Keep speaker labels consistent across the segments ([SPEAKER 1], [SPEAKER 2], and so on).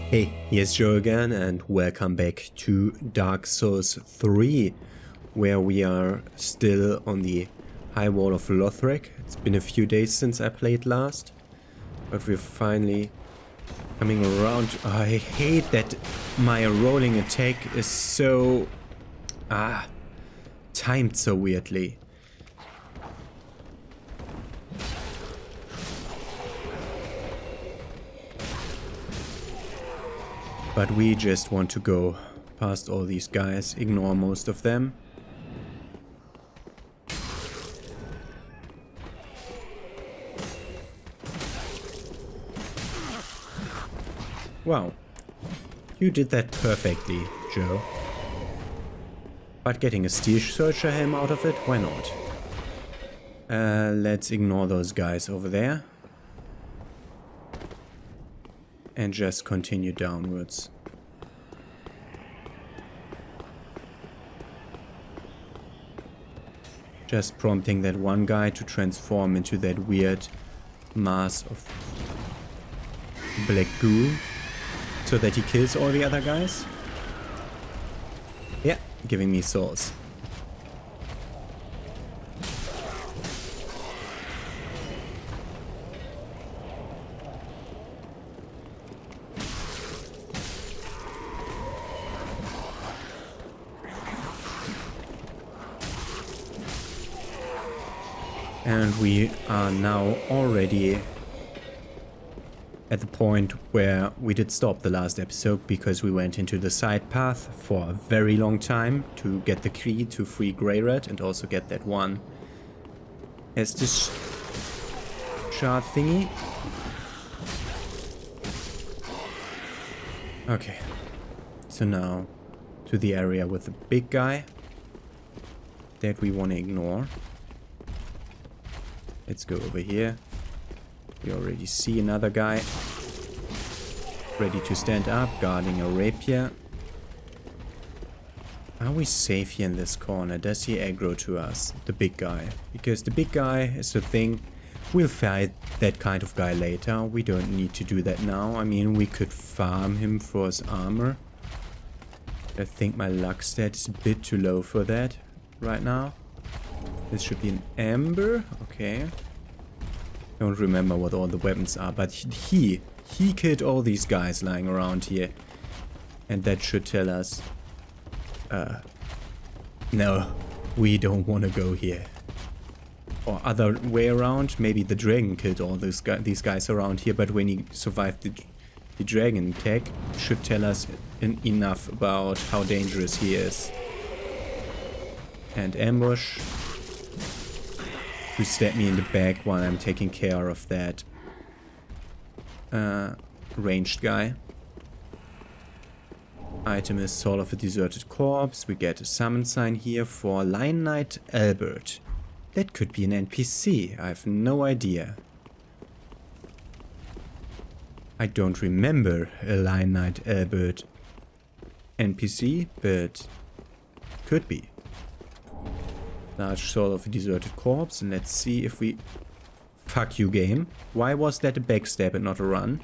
[SPEAKER 1] Hey, here's Joe again and welcome back to Dark Souls 3, where we are still on the high wall of Lothric. It's been a few days since I played last, but we're finally coming around. I hate that my rolling attack is so timed so weirdly. But we just want to go past all these guys, ignore most of them. Wow, you did that perfectly, Joe. But getting a steel searcher helm out of it, why not? Let's ignore those guys over there. And just continue downwards. Just prompting that one guy to transform into that weird mass of black goo so that he kills all the other guys. Yeah, giving me souls. And we are now already at the point where we did stop the last episode because we went into the side path for a very long time to get the key to free Grey Rat and also get that one as this shard thingy. Okay, so now to the area with the big guy that we want to ignore. Let's go over here. We already see another guy ready to stand up, guarding a rapier. Are we safe here in this corner? Does he aggro to us, the big guy? Because the big guy is the thing. We'll fight that kind of guy later. We don't need to do that now. I mean, we could farm him for his armor. I think my luck stat is a bit too low for that right now. This should be an ember. Okay. Don't remember what all the weapons are, but he killed all these guys lying around here. And that should tell us... no, we don't want to go here. Or other way around, maybe the dragon killed all these guys around here, but when he survived the dragon attack, should tell us enough about how dangerous he is. And ambush. Who stabbed me in the back while I'm taking care of that ranged guy. Item is Soul of a Deserted Corpse. We get a summon sign here for Lion Knight Albert. That could be an NPC. I have no idea. I don't remember a Lion Knight Albert NPC, but could be. Large Soul of a Deserted Corpse, and let's see if we... Fuck you, game. Why was that a backstab and not a run?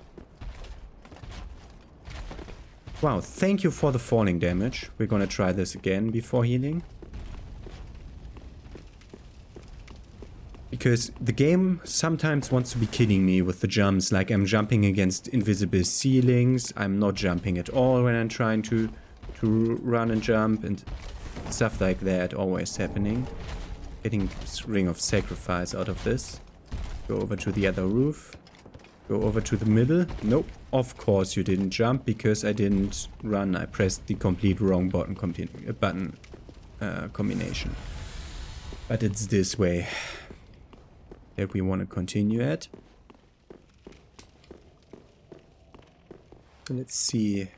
[SPEAKER 1] Wow, thank you for the falling damage. We're gonna try this again before healing. Because the game sometimes wants to be kidding me with the jumps, like I'm jumping against invisible ceilings, I'm not jumping at all when I'm trying to run and jump, and stuff like that always happening. Getting Ring of Sacrifice out of this. Go over to the other roof. Go over to the middle. Nope, of course you didn't jump because I didn't run. I pressed the complete wrong button combination. But it's this way that we want to continue at. Let's see.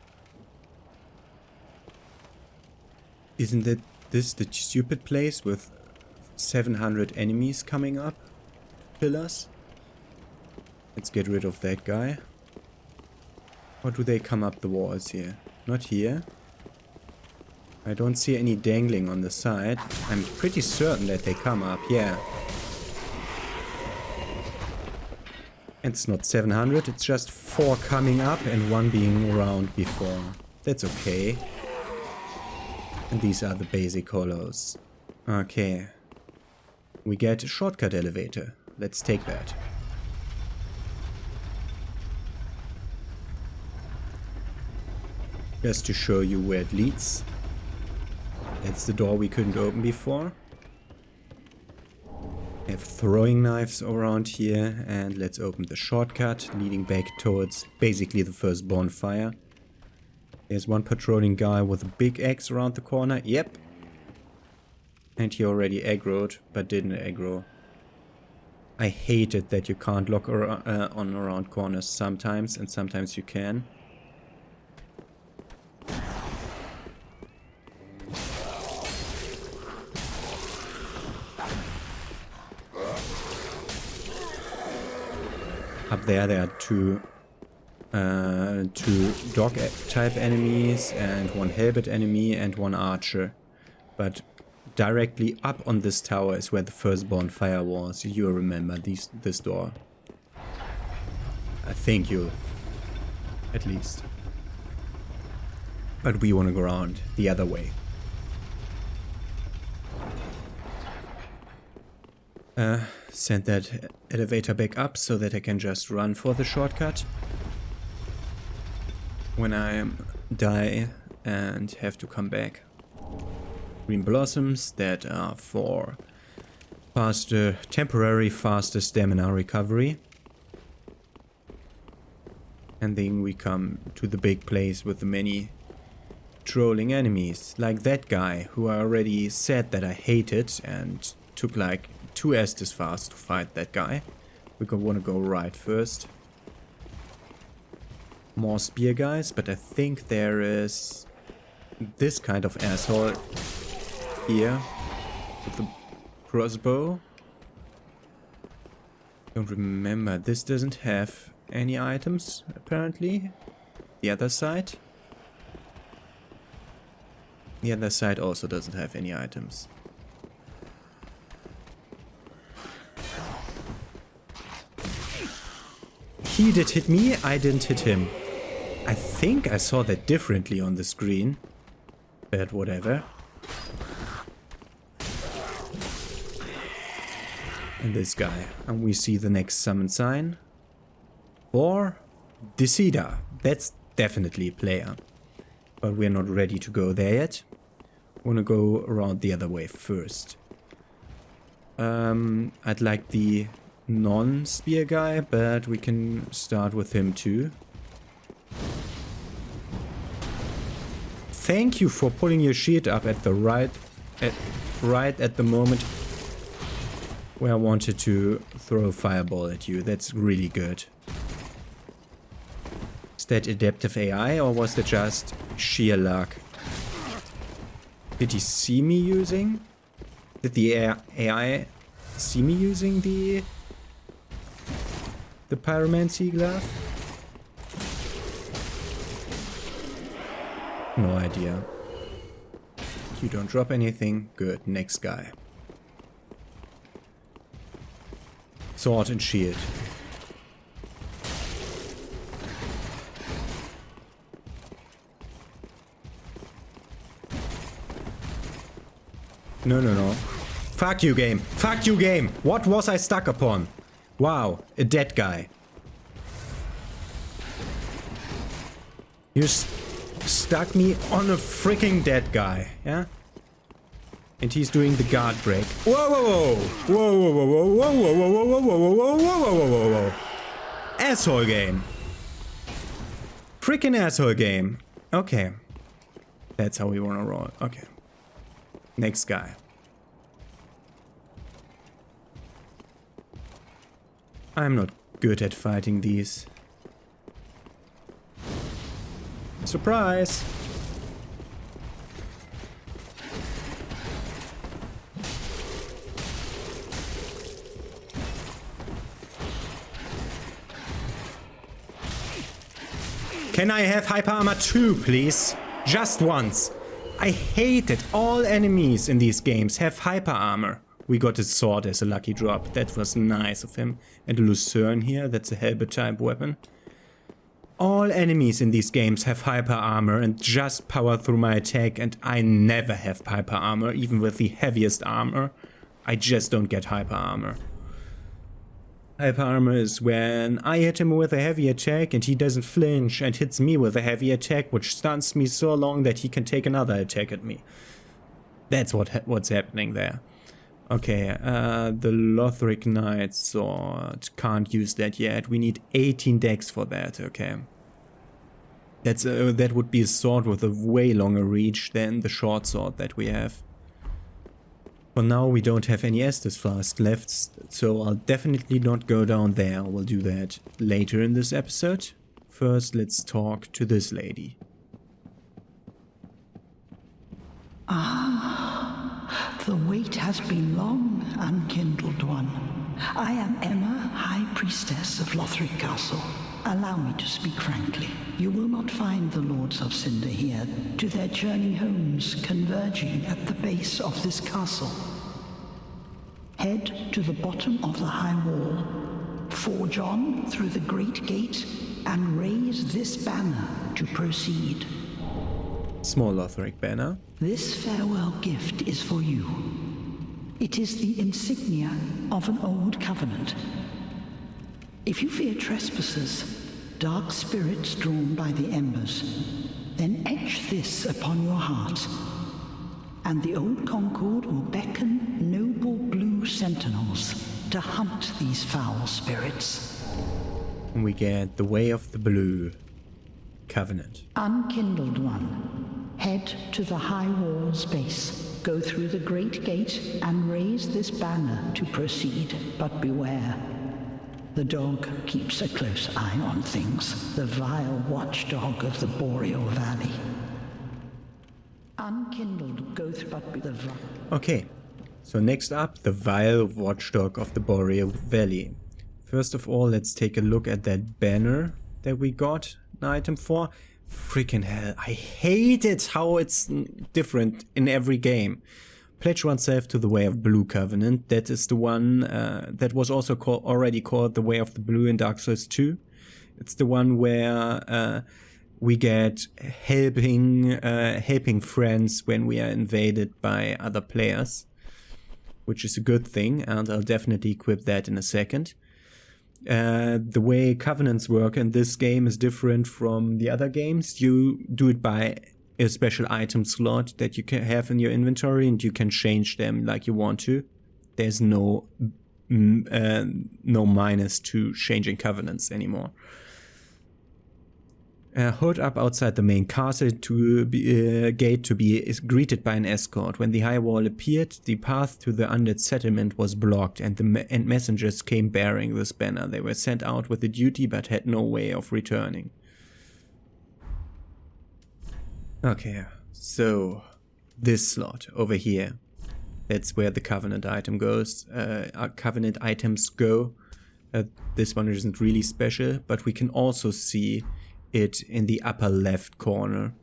[SPEAKER 1] Isn't this the stupid place with 700 enemies coming up? Kill us? Let's get rid of that guy. Or do they come up the walls here? Not here. I don't see any dangling on the side. I'm pretty certain that they come up, yeah. It's not 700, it's just 4 coming up and 1 being around before. That's okay. And these are the basic hollows. Okay. We get a shortcut elevator. Let's take that. Just to show you where it leads. That's the door we couldn't open before. We have throwing knives around here, and let's open the shortcut leading back towards basically the first bonfire. There's one patrolling guy with a big axe around the corner. Yep. And he already aggroed, but didn't aggro. I hate it that you can't lock on around corners sometimes, and sometimes you can. Up there are two dog type enemies and 1 halberd enemy and 1 archer. But directly up on this tower is where the first bonfire was. You remember this door. I think you, at least. But we want to go around the other way. Send that elevator back up so that I can just run for the shortcut when I die and have to come back. Green blossoms that are for temporary faster stamina recovery. And then we come to the big place with the many trolling enemies, like that guy who I already said that I hated and took like 2 Estus fast to fight that guy. We want to go right first. More spear guys, but I think there is this kind of asshole here with the crossbow. Don't remember. This doesn't have any items apparently. The other side. The other side also doesn't have any items. He did hit me, I didn't hit him. I think I saw that differently on the screen. But whatever. And this guy. And we see the next summon sign. Or Decida. That's definitely a player. But we're not ready to go there yet. Wanna go around the other way first. I'd like the non-spear guy, but we can start with him too. Thank you for pulling your shield up at the right at the moment where I wanted to throw a fireball at you. That's really good. Is that adaptive AI or was that just sheer luck? Did he see me using? Did the AI see me using the pyromancy glove? No idea. You don't drop anything. Good. Next guy. Sword and shield. No, no, no. Fuck you, game. Fuck you, game. What was I stuck upon? Wow, a dead guy. You stuck me on a freaking dead guy, yeah? And he's doing the guard break. Whoa, whoa, whoa, whoa, whoa, whoa, whoa, whoa, whoa, whoa, whoa, whoa, whoa, whoa, whoa, whoa, whoa. Asshole game. Freaking asshole game. Okay. That's how we wanna roll. Okay. Next guy. I'm not good at fighting these. Surprise! Can I have hyper armor too, please? Just once. I hate it. All enemies in these games have hyper armor. We got a sword as a lucky drop. That was nice of him. And a lucerne here. That's a halberd type weapon. All enemies in these games have hyper armor and just power through my attack, and I never have hyper armor, even with the heaviest armor. I just don't get hyper armor. Hyper armor is when I hit him with a heavy attack and he doesn't flinch and hits me with a heavy attack, which stuns me so long that he can take another attack at me. That's what's happening there. Okay, the Lothric Knight sword. Can't use that yet. We need 18 dex for that, okay. That would be a sword with a way longer reach than the short sword that we have. For now, we don't have any Estus Flask left, so I'll definitely not go down there. We'll do that later in this episode. First, let's talk to this lady.
[SPEAKER 2] The wait has been long, Unkindled One. I am Emma, High Priestess of Lothric Castle. Allow me to speak frankly. You will not find the Lords of Cinder here, to their journey homes converging at the base of this castle. Head to the bottom of the high wall, forge on through the great gate, and raise this banner to proceed.
[SPEAKER 1] Small Lothric banner.
[SPEAKER 2] This farewell gift is for you. It is the insignia of an old covenant. If you fear trespassers, dark spirits drawn by the embers, then etch this upon your heart, and the old Concord will beckon noble blue sentinels to hunt these foul spirits.
[SPEAKER 1] And we get the Way of the Blue Covenant.
[SPEAKER 2] Unkindled One, head to the high wall's base. Go through the great gate and raise this banner to proceed, but beware. The dog keeps a close eye on things, the vile watchdog of the Boreal Valley. Unkindled, go through, but be the
[SPEAKER 1] Okay, so next up, the vile watchdog of the Boreal Valley. First of all, let's take a look at that banner that we got an item for. Freaking hell, I hate it how it's different in every game. Pledge oneself to the Way of Blue Covenant. That is the one that was also already called the Way of the Blue in Dark Souls 2. It's the one where we get helping friends when we are invaded by other players, which is a good thing, and I'll definitely equip that in a second. The way covenants work in this game is different from the other games. You do it by a special item slot that you can have in your inventory, and you can change them like you want to. There's no minus to changing covenants anymore. Hold up outside the main castle gate to be greeted by an escort. When the high wall appeared, the path to the Undead Settlement was blocked, and messengers came bearing this banner. They were sent out with a duty but had no way of returning. Okay, so this slot over here, that's where the Covenant item goes. Covenant items go. This one isn't really special, but we can also see it in the upper left corner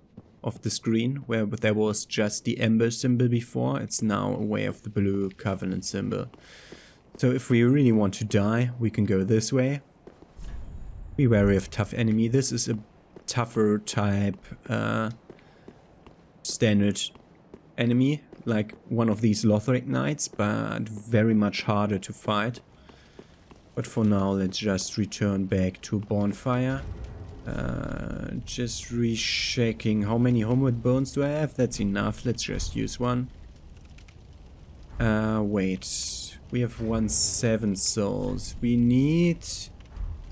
[SPEAKER 1] of the screen, where there was just the Ember symbol before. It's now a Way of the Blue Covenant symbol. So if we really want to die, we can go this way. Be wary of tough enemy. This is a tougher type standard enemy, like one of these Lothric Knights, but very much harder to fight. But for now, let's just return back to Bonfire. Just rechecking how many homeward bones do I have. That's enough. Let's just use one. Wait. We have 7 souls. We need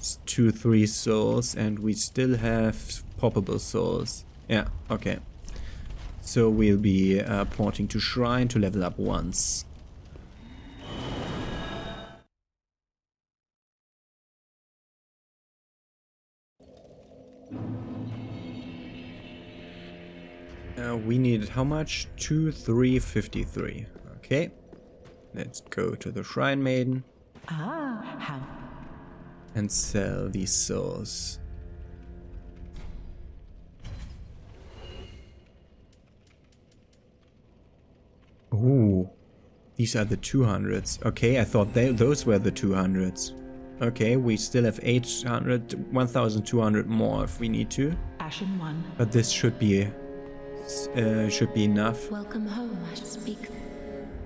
[SPEAKER 1] 3 souls, and we still have poppable souls. Yeah, okay. So we'll be porting to Shrine to level up once. We needed how much? 2,353. Okay. Let's go to the Shrine Maiden. And sell these souls. Ooh. These are the 200s. Okay, I thought those were the 200s. Okay, we still have 800, 1,200 more if we need to.
[SPEAKER 2] Ashen one.
[SPEAKER 1] But this should be enough.
[SPEAKER 3] Welcome home, I speak.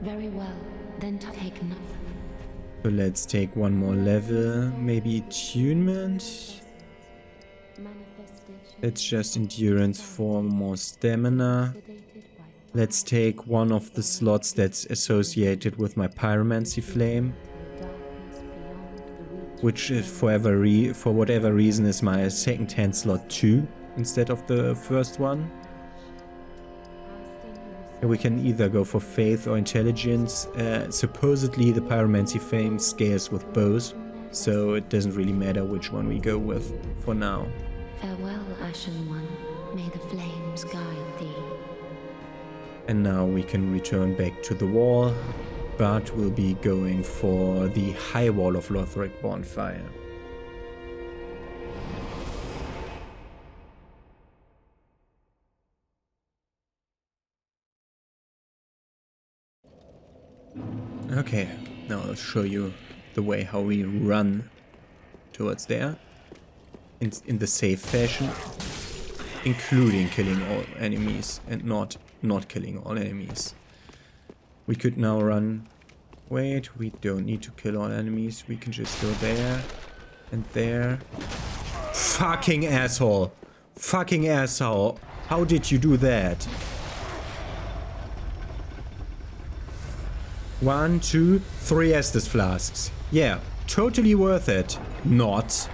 [SPEAKER 3] Very well, then take nothing.
[SPEAKER 1] So let's take one more level. Maybe attunement. Let's just endurance for more stamina. Let's take one of the slots that's associated with my pyromancy flame, which is for whatever reason is my second hand slot 2 instead of the first one. And we can either go for faith or intelligence. Supposedly the pyromancy flame scales with both, so it doesn't really matter which one we go with for now.
[SPEAKER 3] Farewell, Ashen One. May the flames guide thee.
[SPEAKER 1] And now we can return back to the wall, but we'll be going for the high wall of Lothric bonfire. Okay, now I'll show you the way how we run towards there in the safe fashion, including killing all enemies and not killing all enemies. We could now run. Wait, we don't need to kill all enemies. We can just go there and there. Fucking asshole! Fucking asshole! How did you do that? 1, 2, 3 Estus flasks. Yeah, totally worth it. Not.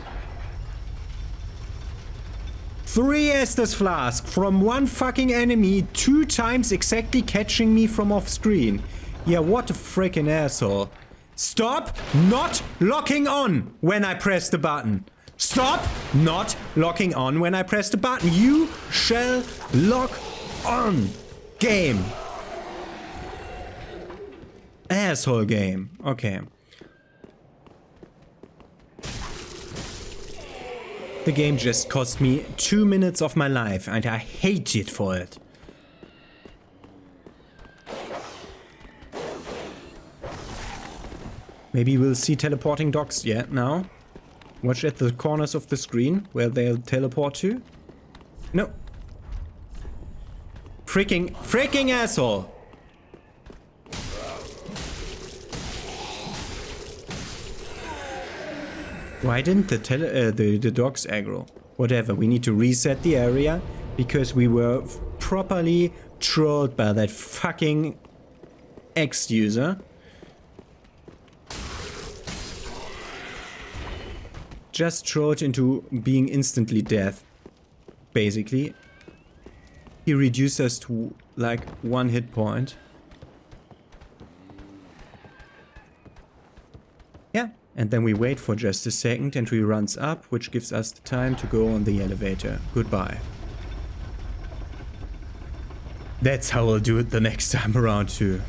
[SPEAKER 1] 3 Estus flasks from one fucking enemy 2 times exactly catching me from off screen. Yeah, what a freaking asshole. Stop not locking on when I press the button. Stop not locking on when I press the button. You shall lock on. Game. Asshole game. Okay. The game just cost me 2 minutes of my life and I hate it for it. Maybe we'll see teleporting dogs yet now. Watch at the corners of the screen where they'll teleport to. No. Freaking asshole. Why didn't the dogs aggro? Whatever, we need to reset the area because we were properly trolled by that fucking ex-user. Just trolled into being instantly dead, basically. He reduced us to like 1 hit point. Yeah. And then we wait for just a second and he runs up, which gives us the time to go on the elevator. Goodbye. That's how I'll do it the next time around too.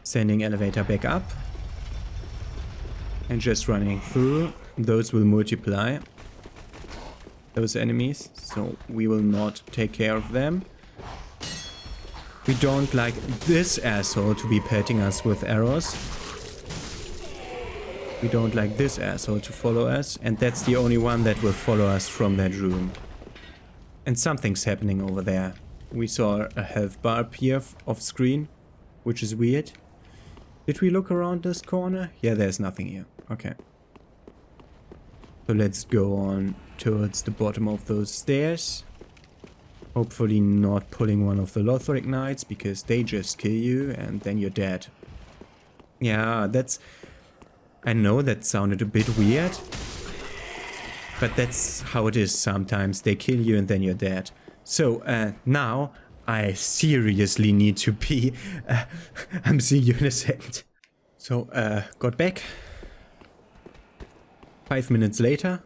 [SPEAKER 1] Sending elevator back up. And just running through. Those will multiply. Those enemies. So we will not take care of them. We don't like this asshole to be pelting us with arrows. We don't like this asshole to follow us. And that's the only one that will follow us from that room. And something's happening over there. We saw a health bar appear off screen, which is weird. Did we look around this corner? Yeah, there's nothing here. Okay. So let's go on towards the bottom of those stairs. Hopefully not pulling one of the Lothric Knights, because they just kill you and then you're dead. Yeah, that's... I know that sounded a bit weird. But that's how it is sometimes. They kill you and then you're dead. So, now I seriously need to pee. I'm seeing you in a second. So, got back. 5 minutes later.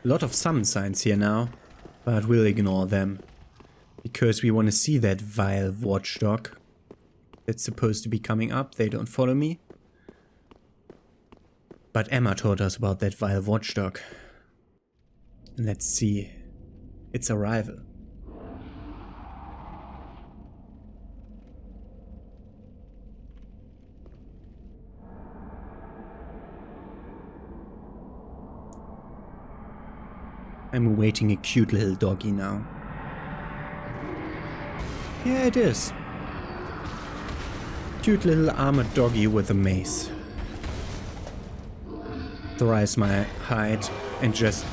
[SPEAKER 1] A lot of summon signs here now. But we'll ignore them. Because we want to see that vile watchdog. That's supposed to be coming up. They don't follow me. But Emma told us about that vile watchdog. And let's see its arrival. I'm awaiting a cute little doggy now. Yeah, it is. Cute little armored doggy with a mace. Thrice my height, and just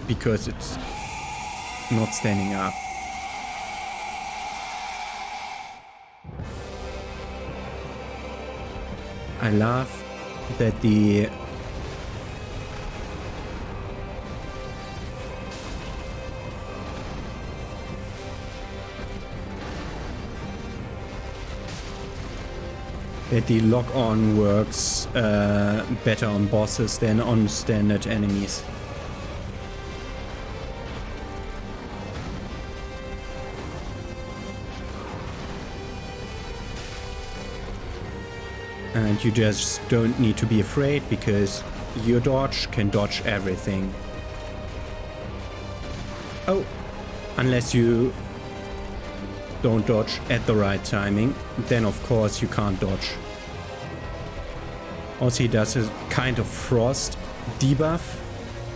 [SPEAKER 1] because it's not standing up. I love that the lock-on works better on bosses than on standard enemies. And you just don't need to be afraid because your dodge can dodge everything. Oh, unless you don't dodge at the right timing, then of course you can't dodge. Also, he does a kind of frost debuff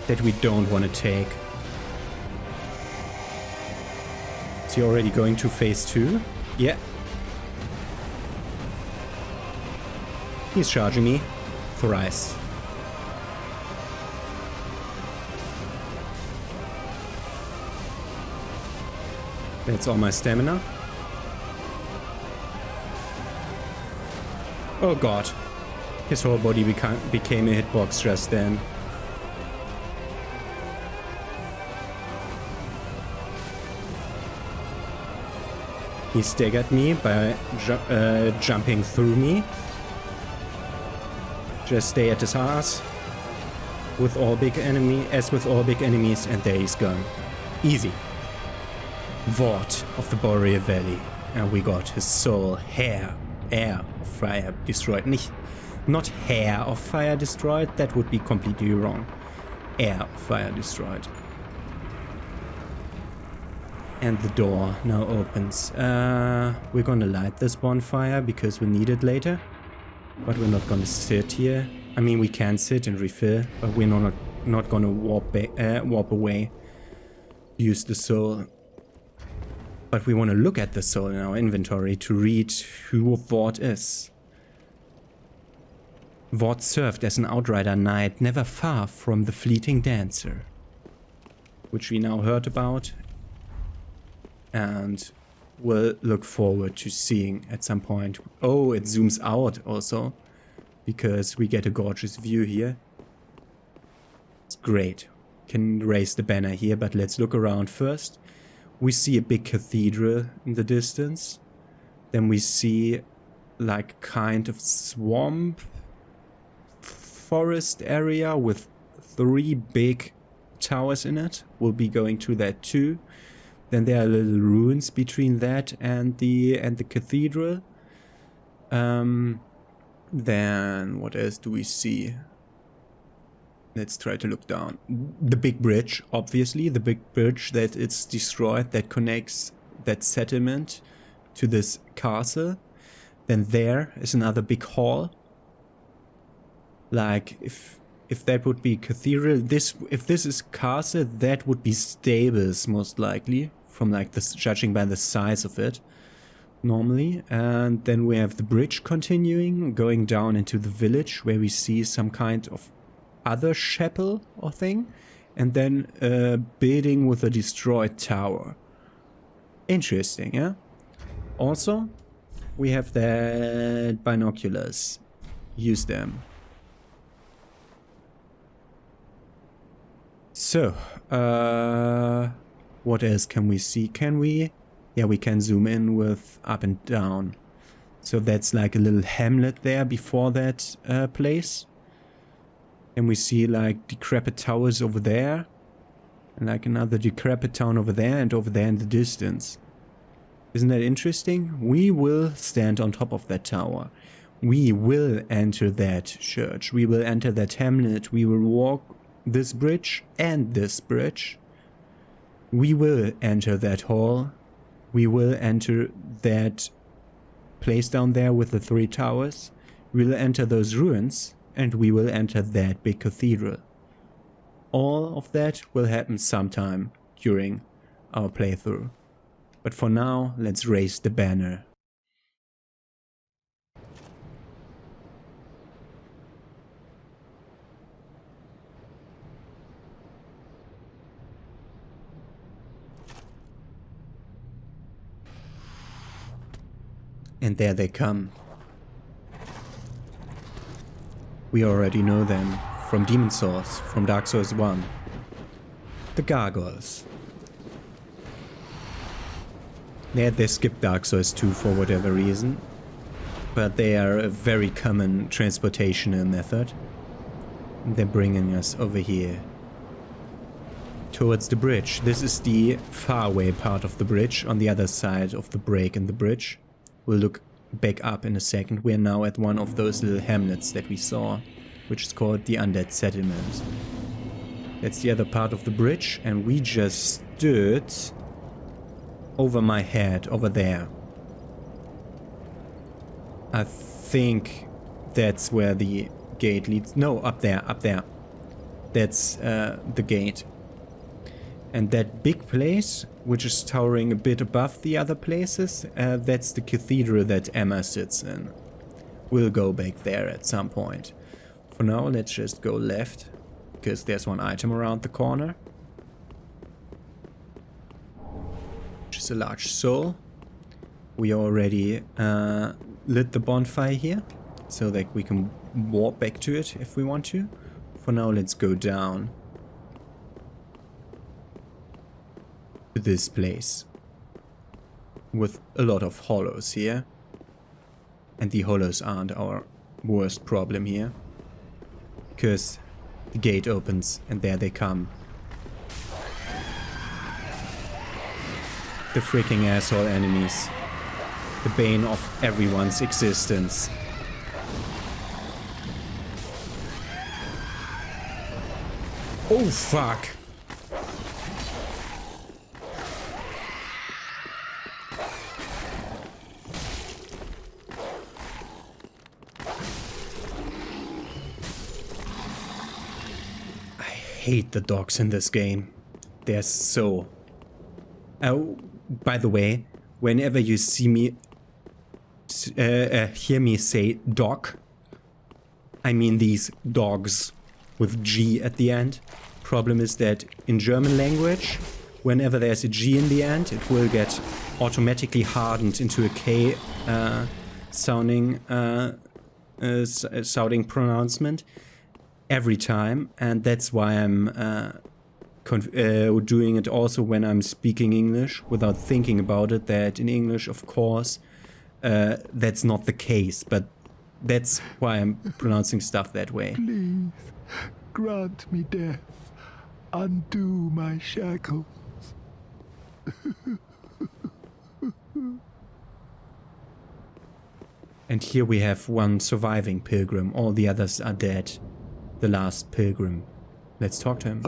[SPEAKER 1] that we don't want to take. Is he already going to phase 2? Yeah. He's charging me thrice. That's all my stamina. Oh god. His whole body became a hitbox just then. He staggered me by jumping through me. Just stay at his ass. With all big enemies, and there he's gone. Easy. Vordt of the Boreal Valley. And we got his soul, air of fire destroyed. Not hair of fire destroyed, that would be completely wrong. Air of fire destroyed. And the door now opens. We're gonna light this bonfire because we need it later. But we're not gonna sit here. I mean, we can sit and refill, but we're not gonna warp away. Use the soul. But we want to look at the soul in our inventory to read who Vordt is. Vordt served as an outrider knight, never far from the fleeting dancer, which we now heard about and will look forward to seeing at some point. Oh, it zooms out also, because we get a gorgeous view here. It's great. Can raise the banner here, but let's look around first. We see a big cathedral in the distance. Then we see like kind of swamp forest area with 3 big towers in it. We'll be going to that too. Then there are little ruins between that and the cathedral. Then what else do we see? Let's try to look down. The big bridge, obviously. The big bridge that it's destroyed that connects that settlement to this castle. Then there is another big hall. Like, if that would be cathedral, if this is castle, that would be stables, most likely. From like this, judging by the size of it. Normally. And then we have the bridge continuing, going down into the village, where we see some kind of other chapel or thing, and then a building with a destroyed tower. Interesting, yeah? Also, we have the binoculars. Use them. So, what else can we see? Can we? Yeah, we can zoom in with up and down. So that's like a little hamlet there before that place. And we see like decrepit towers over there. And like another decrepit town over there and over there in the distance. Isn't that interesting? We will stand on top of that tower. We will enter that church. We will enter that hamlet. We will walk this bridge and this bridge. We will enter that hall. We will enter that place down there with the 3 towers. We will enter those ruins. And we will enter that big cathedral. all of that will happen sometime during our playthrough. But for now, let's raise the banner. And there they come. We already know them from Demon Souls, from Dark Souls 1. The gargoyles. They skipped Dark Souls 2 for whatever reason, but they are a very common transportational method. They're bringing us over here towards the bridge. This is the faraway part of the bridge, on the other side of the break in the bridge. We'll look back up in a second. We're now at one of those little hamlets that we saw, which is called the Undead Settlement. That's the other part of the bridge, and we just stood over my head, over there. I think that's where the gate leads. No, up there, up there. That's the gate. And that big place, which is towering a bit above the other places, that's the cathedral that Emma sits in. We'll go back there at some point. For now, let's just go left, because there's one item around the corner. Which is a large soul. We already lit the bonfire here, so that we can walk back to it if we want to. For now, let's go down to this place with a lot of hollows here, and the hollows aren't our worst problem here, because the gate opens and there they come. The freaking asshole enemies, the bane of everyone's existence. Oh fuck! I hate the dogs in this game. They're so... Oh, by the way, whenever you see me... hear me say dog, I mean these dogs with G at the end. Problem is that in German language, whenever there's a G in the end, it will get automatically hardened into a K sounding pronouncement every time, and that's why I'm doing it also when I'm speaking English without thinking about it, that in English, of course, that's not the case, but that's why I'm pronouncing stuff that way.
[SPEAKER 4] Please, grant me death. Undo my shackles.
[SPEAKER 1] And here we have one surviving pilgrim. All the others are dead. The last pilgrim. Let's talk to him.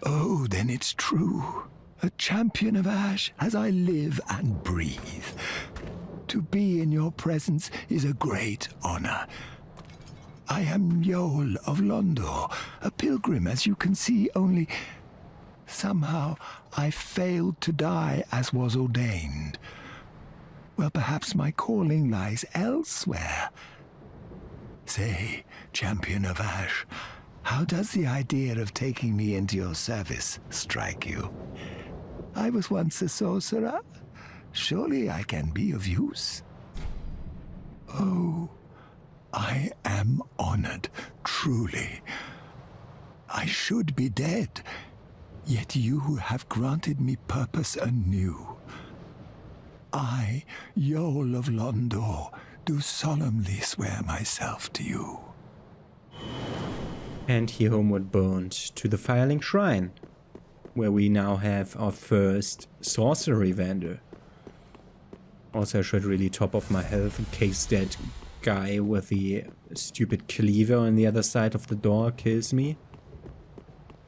[SPEAKER 4] Oh, then it's true. A champion of Ash as I live and breathe. To be in your presence is a great honor. I am Yol of Londor, a pilgrim, as you can see, only somehow I failed to die as was ordained. Well, perhaps my calling lies elsewhere. Say, champion of Ash, how does the idea of taking me into your service strike you? I was once a sorcerer. Surely I can be of use. Oh, I am honored, truly. I should be dead, yet you have granted me purpose anew. I, Yol of Londor, do solemnly swear myself to you.
[SPEAKER 1] And he homeward bound to the Firelink Shrine, where we now have our first sorcery vendor. Also, I should really top off my health in case that guy with the stupid cleaver on the other side of the door kills me.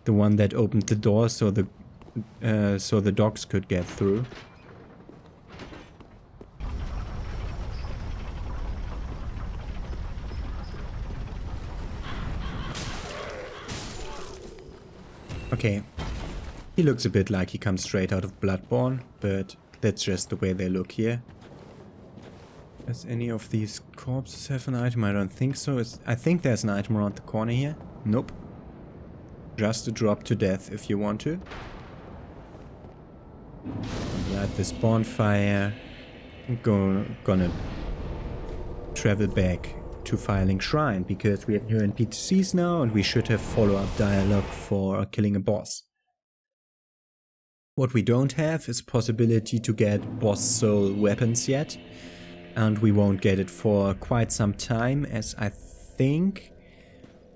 [SPEAKER 1] The one that opened the door so the dogs could get through. Okay. He looks a bit like he comes straight out of Bloodborne, but that's just the way they look here. Does any of these corpses have an item? I don't think so. I think there's an item around the corner here. Nope. Just a drop to death if you want to. Light this bonfire. I'm gonna travel back to Firelink Shrine because we have new NPCs now and we should have follow-up dialogue for killing a boss. What we don't have is possibility to get boss soul weapons yet, and we won't get it for quite some time, as I think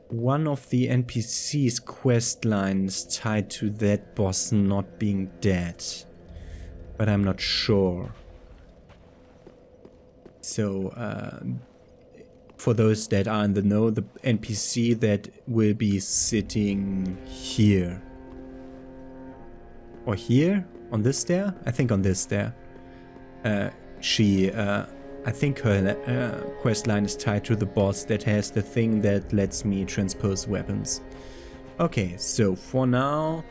[SPEAKER 1] one of the NPC's quest lines tied to that boss not being dead, but I'm not sure. So for those that are in the know, the NPC that will be sitting here or here on this stair, I think on this stair, I think her quest line is tied to the boss that has the thing that lets me transpose weapons. Okay, so for now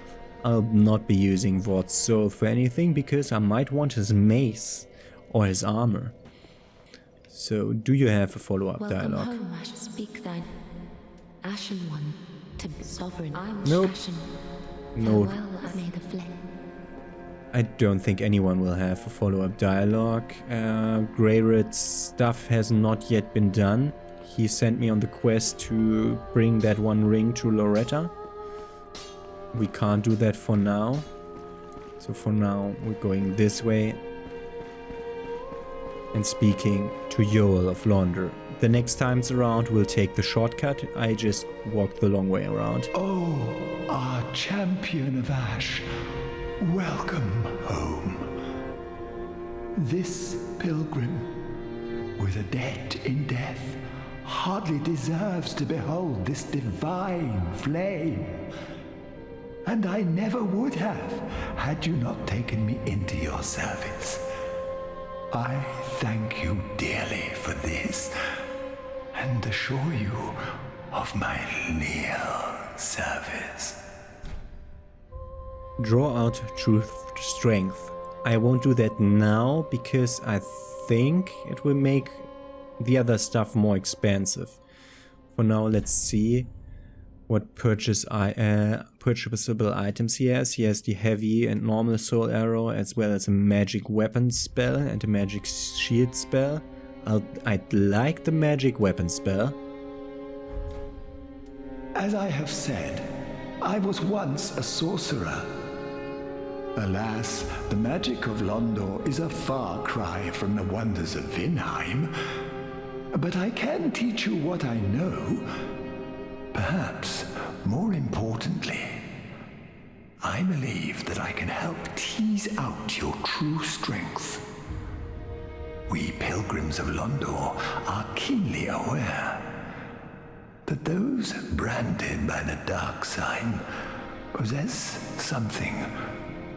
[SPEAKER 1] I'll not be using Vordt's soul for anything because I might want his mace or his armor. So do you have a follow-up dialogue?
[SPEAKER 3] Welcome home, Ash. Speak thine ashen one to sovereign. I'm
[SPEAKER 1] nope.
[SPEAKER 3] ashen.
[SPEAKER 1] No.
[SPEAKER 3] Farewell, I may the flame.
[SPEAKER 1] I don't think anyone will have a follow-up dialogue. Greyred's stuff has not yet been done. He sent me on the quest to bring that one ring to Loretta. We can't do that for now. So for now, we're going this way and speaking to Yoel of Londor. The next times around, we'll take the shortcut. I just walked the long way around.
[SPEAKER 4] Oh, our champion of Ash. Welcome home. This pilgrim, with a debt in death, hardly deserves to behold this divine flame. And I never would have, had you not taken me into your service. I thank you dearly for this, and assure you of my leal service.
[SPEAKER 1] Draw out truth strength. I won't do that now because I think it will make the other stuff more expensive. For now, let's see what purchasable items he has. He has the heavy and normal soul arrow, as well as a magic weapon spell and a magic shield spell. I'd like the magic weapon spell.
[SPEAKER 4] As I have said, I was once a sorcerer. Alas, the magic of Londor is a far cry from the wonders of Vinheim. But I can teach you what I know. Perhaps, more importantly, I believe that I can help tease out your true strength. We pilgrims of Londor are keenly aware that those branded by the dark sign possess something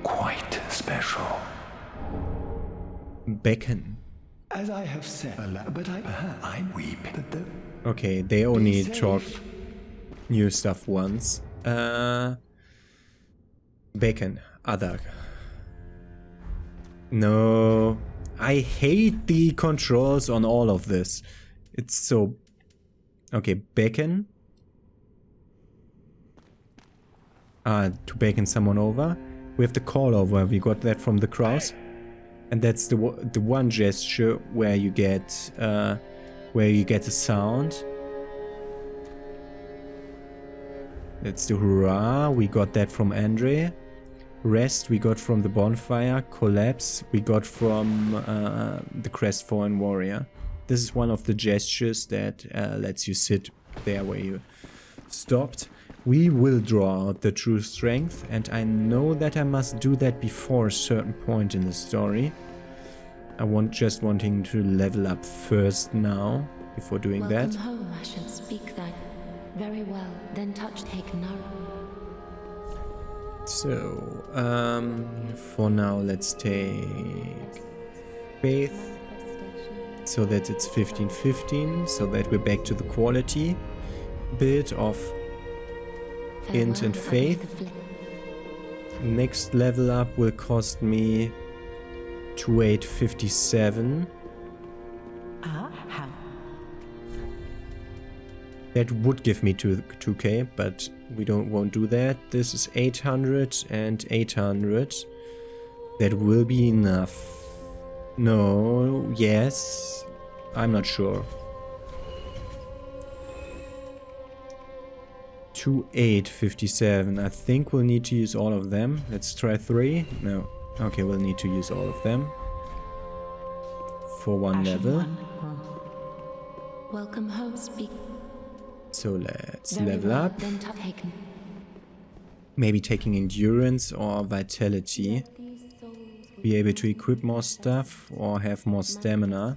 [SPEAKER 4] quite special.
[SPEAKER 1] Beckon.
[SPEAKER 4] As I have said, but I weep that the...
[SPEAKER 1] Okay, they only talk new stuff once. Beckon. Other. No. I hate the controls on all of this. It's so... Okay, beckon. To beckon someone over. We have the call over. We got that from the crows. And that's the one gesture where you get a sound. That's the hurrah. We got that from Andre. Rest we got from the bonfire. Collapse we got from the crestfallen warrior. This is one of the gestures that lets you sit there where you stopped. We will draw out the true strength, and I know that I must do that before a certain point in the story. Just wanting to level up first now, before doing that.
[SPEAKER 3] Welcome home, Ash, and speak thine. Very well, then touch take no.
[SPEAKER 1] So, for now, let's take faith, so that it's 15-15, so that we're back to the quality bit of int and faith. next level up will cost me 2857.
[SPEAKER 2] How?
[SPEAKER 1] That would give me 2k, but we won't do that. This is 800 and 800. That will be enough. No, yes, I'm not sure. 2857. I think we'll need to use all of them. Let's try 3. No. Okay, we'll need to use all of them for one level.
[SPEAKER 3] Welcome home, speak.
[SPEAKER 1] So let's
[SPEAKER 3] Very
[SPEAKER 1] level
[SPEAKER 3] well,
[SPEAKER 1] up.
[SPEAKER 3] then taken.
[SPEAKER 1] Maybe taking endurance or vitality. Be able to equip more stuff or have more stamina.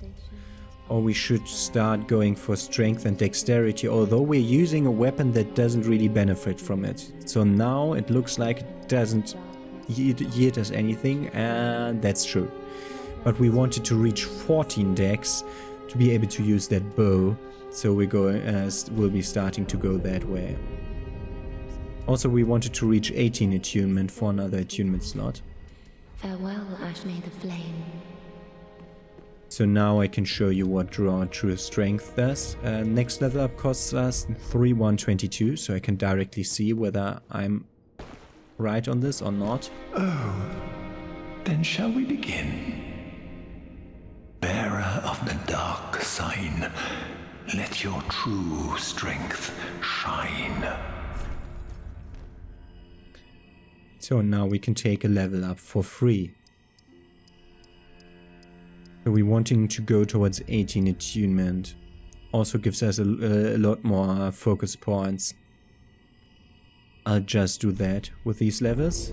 [SPEAKER 1] Or we should start going for strength and dexterity, although we're using a weapon that doesn't really benefit from it. So now it looks like it doesn't yield us anything, and that's true. But we wanted to reach 14 dex to be able to use that bow. So we'll be starting to go that way. Also, we wanted to reach 18 attunement for another attunement slot.
[SPEAKER 3] Farewell, Ashne the Flame.
[SPEAKER 1] So now I can show you what Draw True Strength does. Next level up costs us 3122, so I can directly see whether I'm right on this or not.
[SPEAKER 4] Oh, then shall we begin? Bearer of the dark sign, let your true strength shine.
[SPEAKER 1] So now we can take a level up for free. So we're wanting to go towards 18 attunement. Also gives us a lot more focus points. I'll just do that with these levels.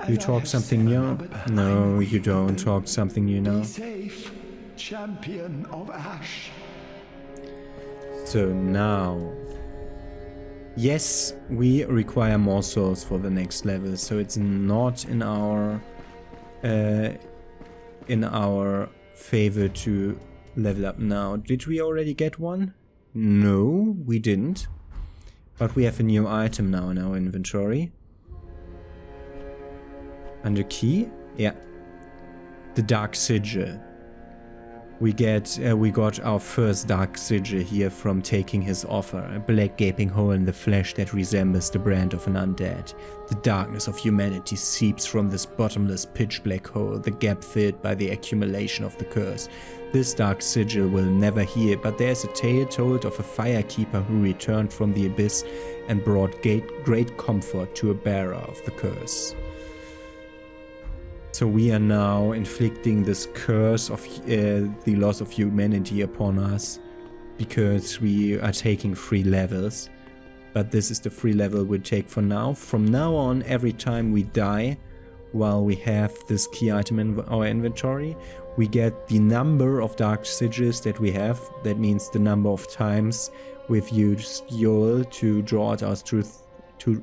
[SPEAKER 1] You talk something new? No, you don't talk something new now.
[SPEAKER 4] Be safe, champion of Ash.
[SPEAKER 1] So now, yes, we require more souls for the next level, so it's not in our favor to level up now. Did we already get one? No, we didn't. But we have a new item now in our inventory. Under key? Yeah. The Dark Sigil. We got our first Dark Sigil here from taking his offer, a black gaping hole in the flesh that resembles the brand of an undead. The darkness of humanity seeps from this bottomless pitch black hole, the gap filled by the accumulation of the curse. This Dark Sigil will never heal, but there is a tale told of a firekeeper who returned from the abyss and brought great comfort to a bearer of the curse. So we are now inflicting this curse of the loss of humanity upon us because we are taking 3 levels. But this is the 3 level we'll take for now. From now on, every time we die while we have this key item in our inventory, we get the number of dark sigils that we have. That means the number of times we've used Yol to draw out our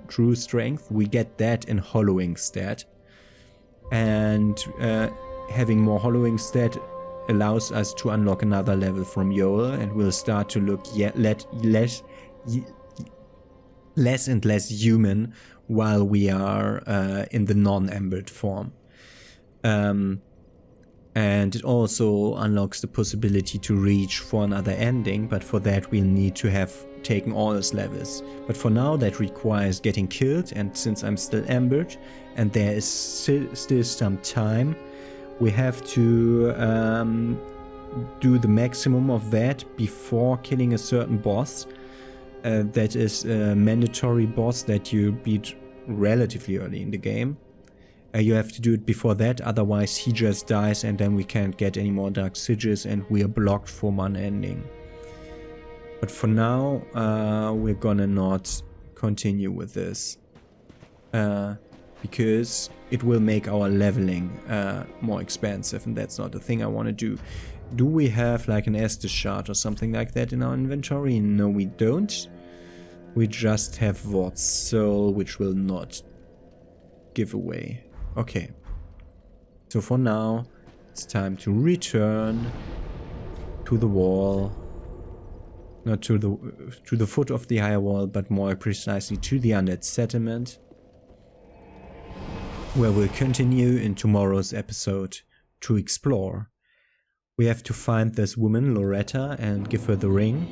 [SPEAKER 1] true strength. We get that in hollowing stat. And having more hollowing stat allows us to unlock another level from Yol, and we'll start to look less and less human while we are in the non-embered form. And it also unlocks the possibility to reach for another ending, but for that we'll need to have taken all those levels. But for now that requires getting killed, and since I'm still embered and there is still some time, we have to do the maximum of that before killing a certain boss. That is a mandatory boss that you beat relatively early in the game. You have to do it before that, otherwise he just dies and then we can't get any more dark sigils and we are blocked from one ending. But for now, we're gonna not continue with this. Because it will make our leveling more expensive, and that's not the thing I want to do. Do we have like an Estus shard or something like that in our inventory? No, we don't. We just have Vordt's soul, which will not give away. Okay. So for now, it's time to return to the wall Not to the foot of the higher wall, but more precisely to the Undead Settlement, where we'll continue in tomorrow's episode to explore. We have to find this woman, Loretta, and give her the ring.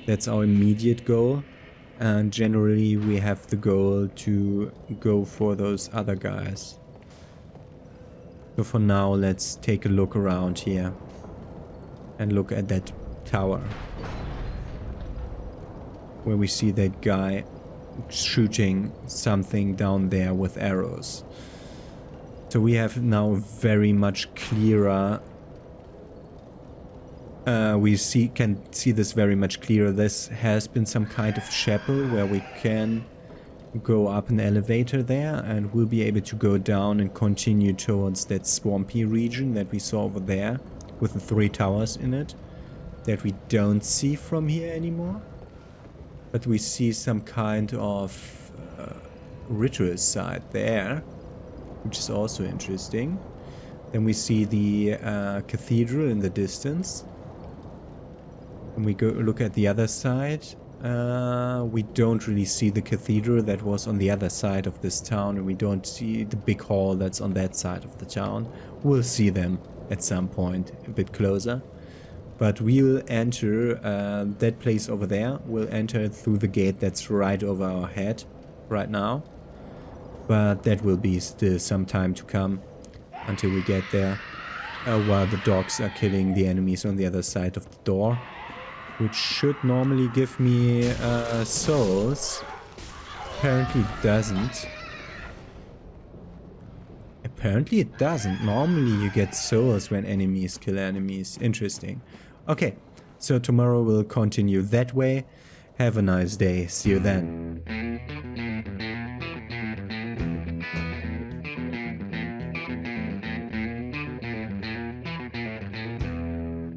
[SPEAKER 1] That's our immediate goal. And generally we have the goal to go for those other guys. So for now, let's take a look around here and look at that tower, where we see that guy shooting something down there with arrows. So we have now very much clearer. We can see this very much clearer. This has been some kind of chapel where we can go up an elevator there, and we'll be able to go down and continue towards that swampy region that we saw over there with the 3 towers in it that we don't see from here anymore. But we see some kind of ritual site there, which is also interesting. Then we see the cathedral in the distance. When we go look at the other side, we don't really see the cathedral that was on the other side of this town, and we don't see the big hall that's on that side of the town. We'll see them at some point a bit closer. But we'll enter that place over there. We'll enter through the gate that's right over our head right now. But that will be still some time to come until we get there. While the dogs are killing the enemies on the other side of the door. Which should normally give me souls. Apparently it doesn't. Apparently it doesn't. Normally you get souls when enemies kill enemies. Interesting. Okay, so tomorrow we'll continue that way. Have a nice day. See you then.